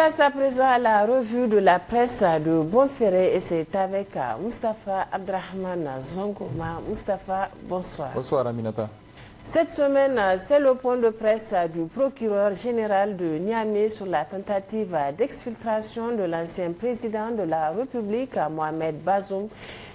Place à présent à la revue de la presse de Bonferré et c'est avec Moustapha Abdrahman Zongouma. Moustapha, bonsoir. Bonsoir Aminata. Cette semaine, c'est le point de presse du procureur général de Niamey sur la tentative d'exfiltration de l'ancien président de la République, Mohamed Bazoum,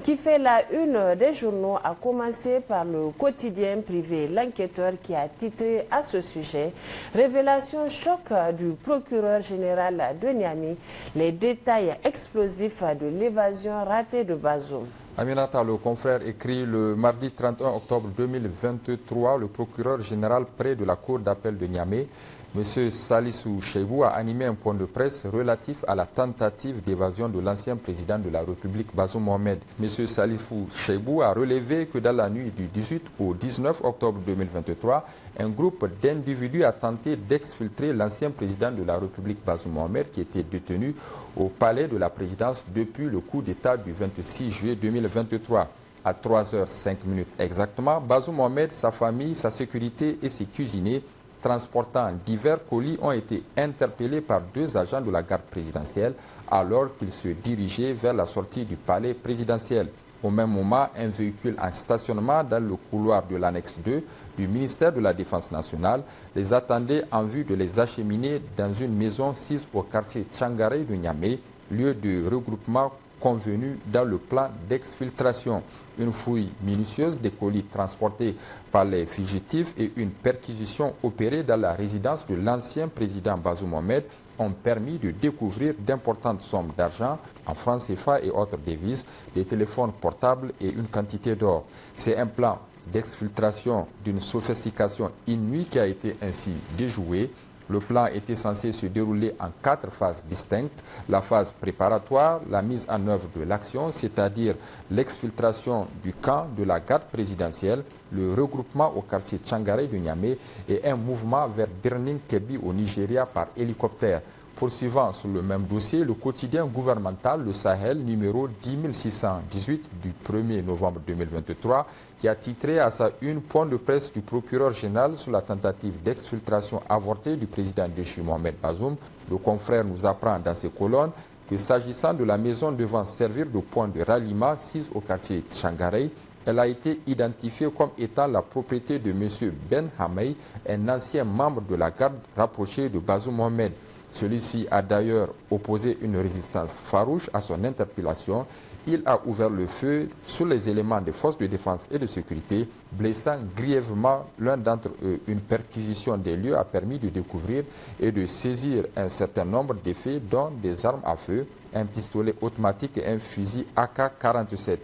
qui fait la une des journaux, à commencer par le quotidien privé L'Enquêteur qui a titré à ce sujet « Révélation choc du procureur général de Niamey, les détails explosifs de l'évasion ratée de Bazoum ». Aminata, le confrère écrit le mardi 31 octobre 2023, le procureur général près de la cour d'appel de Niamey, M. Salissou Cheibou, a animé un point de presse relatif à la tentative d'évasion de l'ancien président de la République, Bazoum Mohamed. M. Salissou Cheibou a relevé que dans la nuit du 18 au 19 octobre 2023, un groupe d'individus a tenté d'exfiltrer l'ancien président de la République, Bazoum Mohamed, qui était détenu au palais de la présidence depuis le coup d'État du 26 juillet 2023. À 3h05 exactement, Bazoum Mohamed, sa famille, sa sécurité et ses cuisiniers transportant divers colis ont été interpellés par deux agents de la garde présidentielle alors qu'ils se dirigeaient vers la sortie du palais présidentiel. Au même moment, un véhicule en stationnement dans le couloir de l'annexe 2 du ministère de la Défense nationale les attendait en vue de les acheminer dans une maison sise au quartier Tchangare de Niamey, lieu de regroupement convenu dans le plan d'exfiltration. Une fouille minutieuse des colis transportés par les fugitifs et une perquisition opérée dans la résidence de l'ancien président Bazoum Mohamed ont permis de découvrir d'importantes sommes d'argent en francs CFA et autres devises, des téléphones portables et une quantité d'or. C'est un plan d'exfiltration d'une sophistication inouïe qui a été ainsi déjoué. Le plan était censé se dérouler en 4 phases distinctes. La phase préparatoire, la mise en œuvre de l'action, c'est-à-dire l'exfiltration du camp de la garde présidentielle, le regroupement au quartier Tchangare de Niamey et un mouvement vers Birning Kebi au Nigeria par hélicoptère. Poursuivant sur le même dossier, le quotidien gouvernemental Le Sahel numéro 10618 du 1er novembre 2023 qui a titré à sa une point de presse du procureur général sur la tentative d'exfiltration avortée du président déchu Mohamed Bazoum. Le confrère nous apprend dans ses colonnes que s'agissant de la maison devant servir de point de ralliement sise au quartier Tchangare, elle a été identifiée comme étant la propriété de M. Ben Hamey, un ancien membre de la garde rapprochée de Bazoum Mohamed. Celui-ci a d'ailleurs opposé une résistance farouche à son interpellation. Il a ouvert le feu sur les éléments des forces de défense et de sécurité, blessant grièvement l'un d'entre eux. Une perquisition des lieux a permis de découvrir et de saisir un certain nombre d'effets, dont des armes à feu, un pistolet automatique et un fusil AK-47,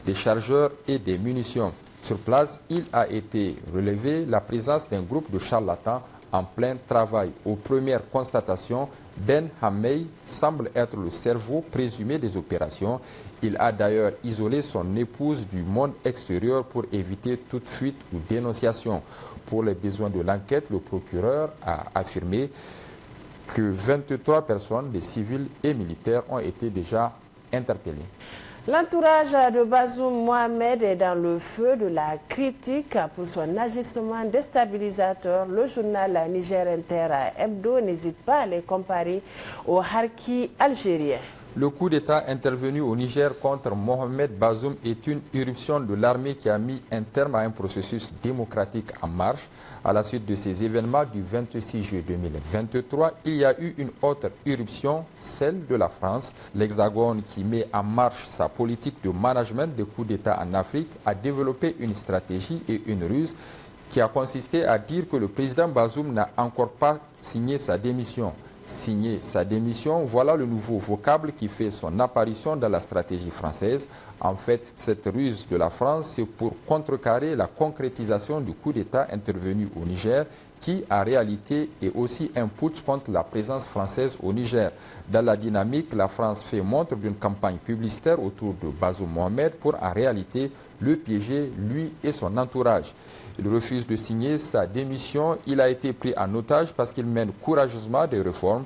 des chargeurs et des munitions. Sur place, il a été relevé la présence d'un groupe de charlatans en plein travail. Aux premières constatations, Ben Hamey semble être le cerveau présumé des opérations. Il a d'ailleurs isolé son épouse du monde extérieur pour éviter toute fuite ou dénonciation. Pour les besoins de l'enquête, le procureur a affirmé que 23 personnes, des civils et militaires, ont été déjà interpellées. L'entourage de Bazoum Mohamed est dans le feu de la critique pour son agissement déstabilisateur. Le journal Niger Inter Hebdo n'hésite pas à les comparer au harki algérien. Le coup d'État intervenu au Niger contre Mohamed Bazoum est une irruption de l'armée qui a mis un terme à un processus démocratique en marche. À la suite de ces événements du 26 juillet 2023, il y a eu une autre irruption, celle de la France. L'Hexagone, qui met en marche sa politique de management des coups d'État en Afrique, a développé une stratégie et une ruse qui a consisté à dire que le président Bazoum n'a encore pas signé sa démission. Signer sa démission, voilà le nouveau vocable qui fait son apparition dans la stratégie française. En fait, cette ruse de la France, c'est pour contrecarrer la concrétisation du coup d'État intervenu au Niger, qui, en réalité, est aussi un putsch contre la présence française au Niger. Dans la dynamique, la France fait montre d'une campagne publicitaire autour de Bazoum Mohamed pour, en réalité, le piéger, lui et son entourage. Il refuse de signer sa démission. Il a été pris en otage parce qu'il mène courageusement des réformes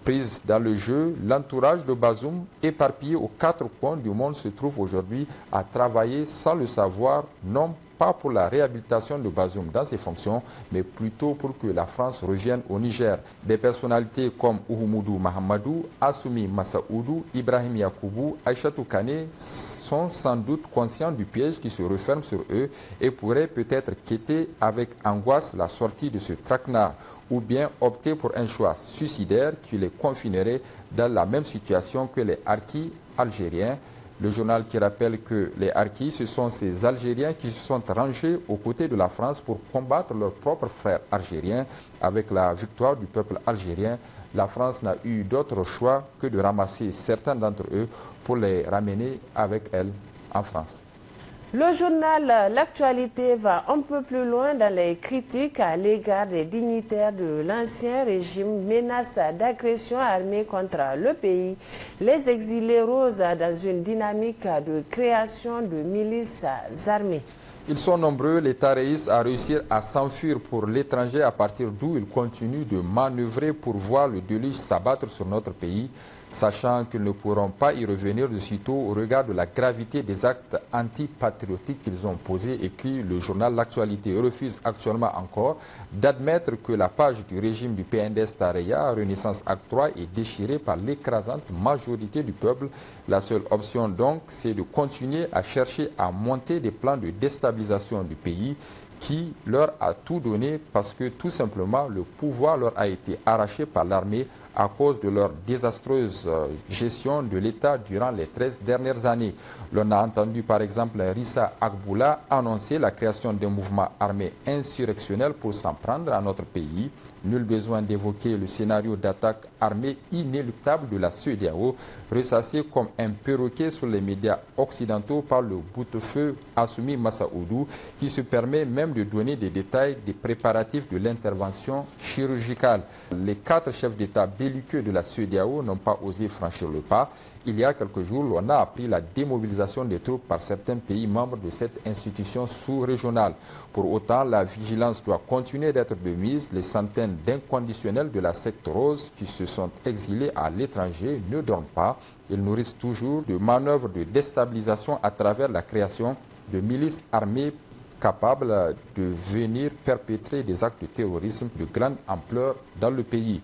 prises dans le jeu. L'entourage de Bazoum, éparpillé aux 4 coins du monde, se trouve aujourd'hui à travailler sans le savoir, non pas pour la réhabilitation de Bazoum dans ses fonctions, mais plutôt pour que la France revienne au Niger. Des personnalités comme Oumoudou Mahamadou, Assoumi Massaoudou, Ibrahim Yakoubou, Aïchatou Kane sont sans doute conscients du piège qui se referme sur eux et pourraient peut-être quêter avec angoisse la sortie de ce traquenard ou bien opter pour un choix suicidaire qui les confinerait dans la même situation que les harkis algériens. Le journal qui rappelle que les harkis, ce sont ces Algériens qui se sont rangés aux côtés de la France pour combattre leurs propres frères algériens. Avec la victoire du peuple algérien, la France n'a eu d'autre choix que de ramasser certains d'entre eux pour les ramener avec elle en France. Le journal L'actualité va un peu plus loin dans les critiques à l'égard des dignitaires de l'ancien régime, menaces d'agression armée contre le pays. Les exilés roses dans une dynamique de création de milices armées. Ils sont nombreux, les Tareïs, à réussir à s'enfuir pour l'étranger à partir d'où ils continuent de manœuvrer pour voir le déluge s'abattre sur notre pays, sachant qu'ils ne pourront pas y revenir de sitôt au regard de la gravité des actes antipatriotiques qu'ils ont posés, écrit le journal L'Actualité, refuse actuellement encore d'admettre que la page du régime du PNDS Tareya, Renaissance Acte 3, est déchirée par l'écrasante majorité du peuple. La seule option donc, c'est de continuer à chercher à monter des plans de déstabilisation du pays qui leur a tout donné parce que tout simplement le pouvoir leur a été arraché par l'armée à cause de leur désastreuse gestion de l'État durant les 13 dernières années. L'on a entendu par exemple Rissa Agboula annoncer la création d'un mouvement armé insurrectionnel pour s'en prendre à notre pays. Nul besoin d'évoquer le scénario d'attaque armée inéluctable de la CEDEAO, ressassé comme un perroquet sur les médias occidentaux par le boutefeu Assoumi Massaoudou, qui se permet même de donner des détails des préparatifs de l'intervention chirurgicale. Les 4 chefs d'État belliqueux de la CEDEAO n'ont pas osé franchir le pas. Il y a quelques jours, on a appris la démobilisation des troupes par certains pays membres de cette institution sous-régionale. Pour autant, la vigilance doit continuer d'être de mise. Les centaines d'inconditionnels de la secte rose qui se sont exilés à l'étranger ne dorment pas. Ils nourrissent toujours de manœuvres de déstabilisation à travers la création de milices armées capables de venir perpétrer des actes de terrorisme de grande ampleur dans le pays.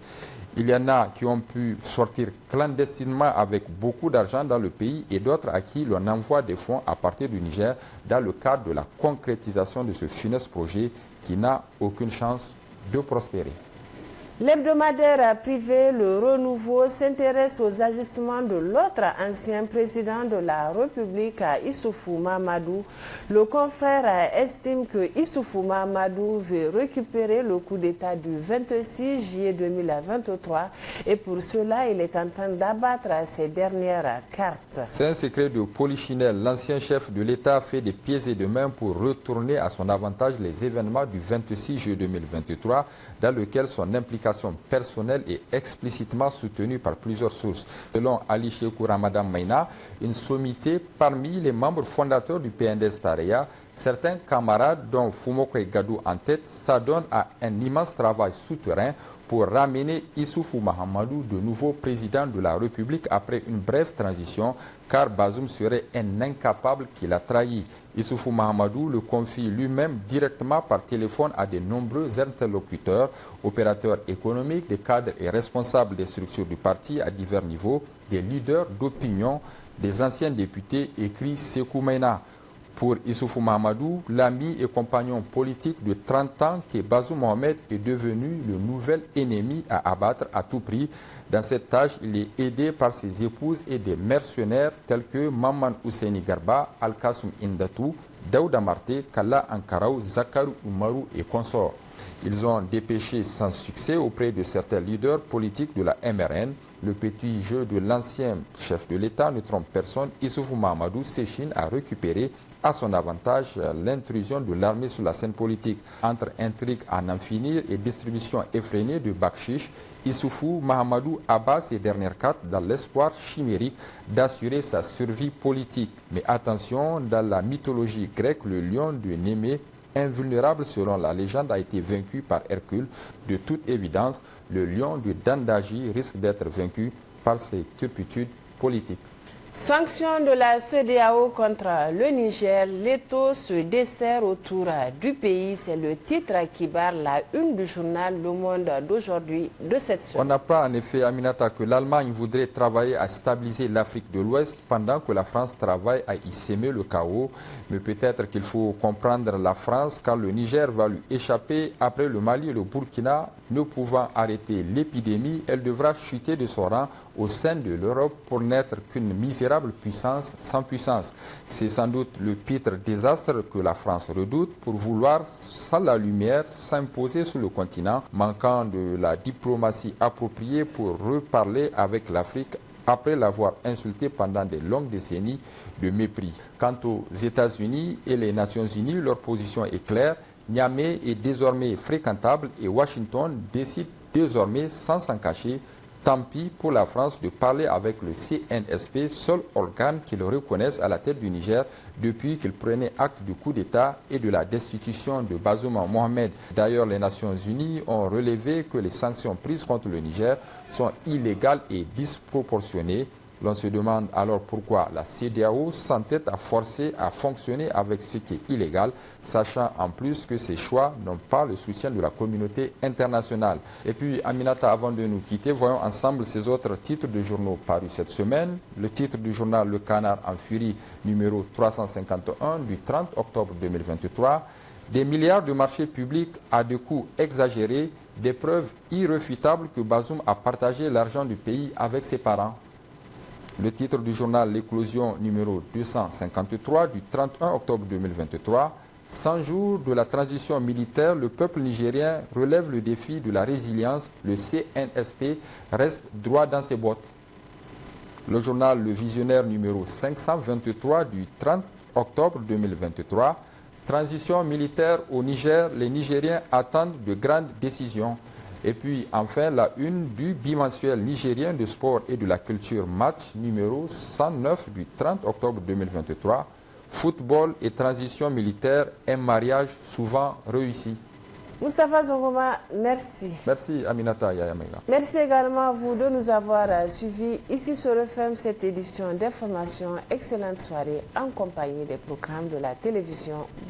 Il y en a qui ont pu sortir clandestinement avec beaucoup d'argent dans le pays et d'autres à qui l'on envoie des fonds à partir du Niger dans le cadre de la concrétisation de ce funeste projet qui n'a aucune chance de prospérer. L'hebdomadaire privé Le Renouveau s'intéresse aux agissements de l'autre ancien président de la République, Issoufou Mahamadou. Le confrère estime que Issoufou Mahamadou veut récupérer le coup d'État du 26 juillet 2023 et pour cela, il est en train d'abattre ses dernières cartes. C'est un secret de polichinelle. L'ancien chef de l'État fait des pieds et des mains pour retourner à son avantage les événements du 26 juillet 2023 dans lequel son implication personnelle est explicitement soutenue par plusieurs sources. Selon Ali Chekou Ramadan Maïna, une sommité parmi les membres fondateurs du PNDS Tareya, certains camarades, dont Foumokoye Gadou en tête, s'adonnent à un immense travail souterrain pour ramener Issoufou Mahamadou de nouveau président de la République après une brève transition, car Bazoum serait un incapable qui l'a trahi. Issoufou Mahamadou le confie lui-même directement par téléphone à de nombreux interlocuteurs, opérateurs économiques, des cadres et responsables des structures du parti à divers niveaux, des leaders d'opinion, des anciens députés, écrit Sékou Maïna. Pour Issoufou Mahamadou, l'ami et compagnon politique de 30 ans que Bazoum Mohamed est devenu le nouvel ennemi à abattre à tout prix. Dans cette tâche, il est aidé par ses épouses et des mercenaires tels que Maman Ousseini Garba, Al-Kassoum Indatou, Daouda Marté, Kalla Ankaraou, Zakarou Oumarou et consorts. Ils ont dépêché sans succès auprès de certains leaders politiques de la MRN. Le petit jeu de l'ancien chef de l'État ne trompe personne. Issoufou Mahamadou s'échine à récupérer à son avantage l'intrusion de l'armée sur la scène politique. Entre intrigues à n'en finir et distribution effrénée de bakchiche, Issoufou Mahamadou abat ses dernières cartes dans l'espoir chimérique d'assurer sa survie politique. Mais attention, dans la mythologie grecque, le lion de Némée, invulnérable selon la légende, a été vaincu par Hercule. De toute évidence, le lion de Dandaji risque d'être vaincu par ses turpitudes politiques. Sanction de la CEDEAO contre le Niger, l'étau se dessert autour du pays. C'est le titre qui barre la une du journal Le Monde d'aujourd'hui de cette semaine. On apprend en effet, Aminata, que l'Allemagne voudrait travailler à stabiliser l'Afrique de l'Ouest pendant que la France travaille à y s'aimer le chaos. Mais peut-être qu'il faut comprendre la France car le Niger va lui échapper après le Mali et le Burkina. Ne pouvant arrêter l'épidémie, elle devra chuter de son rang au sein de l'Europe pour n'être qu'une misérable puissance sans puissance. C'est sans doute le pire désastre que la France redoute pour vouloir, sans la lumière, s'imposer sur le continent, manquant de la diplomatie appropriée pour reparler avec l'Afrique après l'avoir insulté pendant de longues décennies de mépris. Quant aux États-Unis et les Nations Unies, leur position est claire. Niamey est désormais fréquentable et Washington décide désormais sans s'en cacher. Tant pis pour la France de parler avec le CNSP, seul organe qui le reconnaisse à la tête du Niger depuis qu'il prenait acte du coup d'État et de la destitution de Bazoum Mohamed. D'ailleurs, les Nations Unies ont relevé que les sanctions prises contre le Niger sont illégales et disproportionnées. L'on se demande alors pourquoi la CEDEAO s'entête à forcer à fonctionner avec ce qui est illégal, sachant en plus que ces choix n'ont pas le soutien de la communauté internationale. Et puis, Aminata, avant de nous quitter, voyons ensemble ces autres titres de journaux parus cette semaine. Le titre du journal Le Canard en furie, numéro 351 du 30 octobre 2023. Des milliards de marchés publics à des coûts exagérés, des preuves irréfutables que Bazoum a partagé l'argent du pays avec ses parents. Le titre du journal L'Éclosion numéro 253 du 31 octobre 2023. 100 jours de la transition militaire, le peuple nigérien relève le défi de la résilience. Le CNSP reste droit dans ses bottes. Le journal Le Visionnaire numéro 523 du 30 octobre 2023. Transition militaire au Niger, les Nigériens attendent de grandes décisions. Et puis enfin la une du bimensuel nigérien de sport et de la culture Match numéro 109 du 30 octobre 2023. Football et transition militaire, un mariage souvent réussi. Moustapha Zongoma, merci. Merci Aminata Yayamega. Merci également à vous de nous avoir suivis. Ici se referme cette édition d'information. Excellente soirée en compagnie des programmes de la télévision.